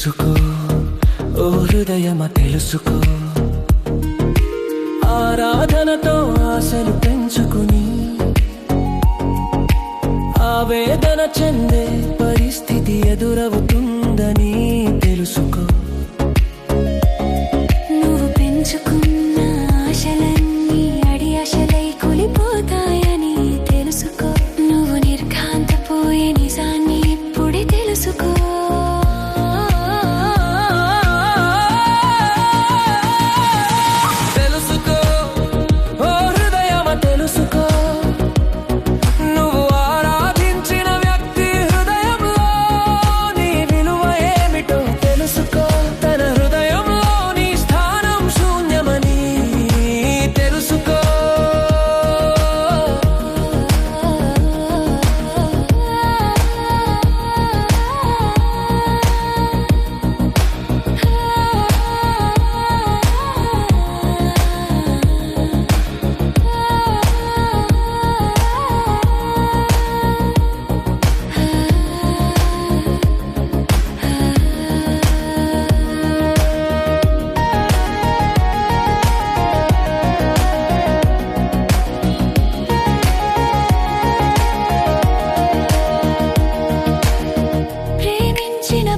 తెలుసుకో, ఓ హృదయమా తెలుసుకో. ఆరాధనతో ఆశలు పెంచుకుని ఆవేదన చెందే పరిస్థితి ఎదురవుతుందని తెలుసుకో. నువ్వు పెంచుకున్న ఆశలన్నీ అడి ఆశలై కూలిపోతాయని తెలుసుకో. నువ్వు నిర్ఘాంతపోయే నిజాన్ని ఇప్పుడే తెలుసుకో.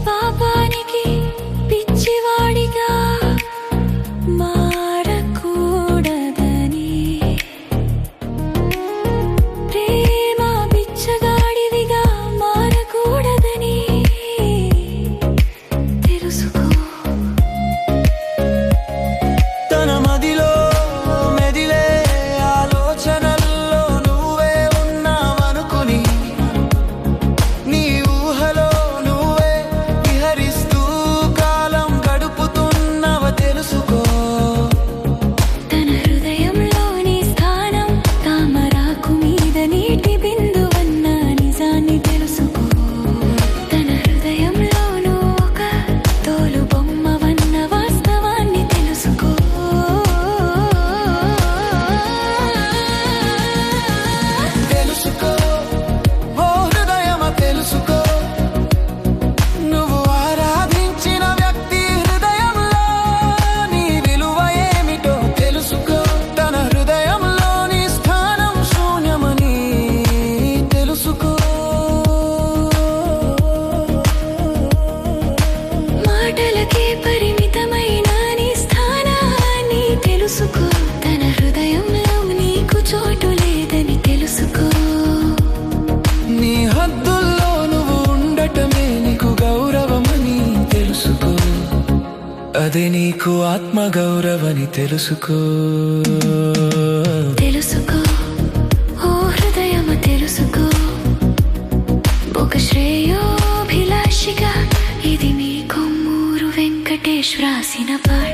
పాపానికి పిచ్చివాడిగా మారకూడదని, ప్రేమ బిచ్చగాడివిగా మారకూడదని తెలుసుకో. తన మదిలో మెదిలే ఆలోచనల్లో నువ్వే ఉన్నావనుకుని నీ ఊహలో పరిమితమైన నీ స్థానాన్ని తెలుసుకో. తన హృదయంలో నీకు చోటు లేదని తెలుసుకో. నీ హద్దుల్లో నువ్వు ఉండటమే నీకు గౌరవమని తెలుసుకో. అదే నీకు ఆత్మగౌరవని తెలుసుకో. తెలుసుకో, ఓ హృదయమ తెలుసుకో. ఒక శ్రేయోభిలాషిగా ఇది నీ కొమ్మూరు వెంకటేష్ రాసిన పాట.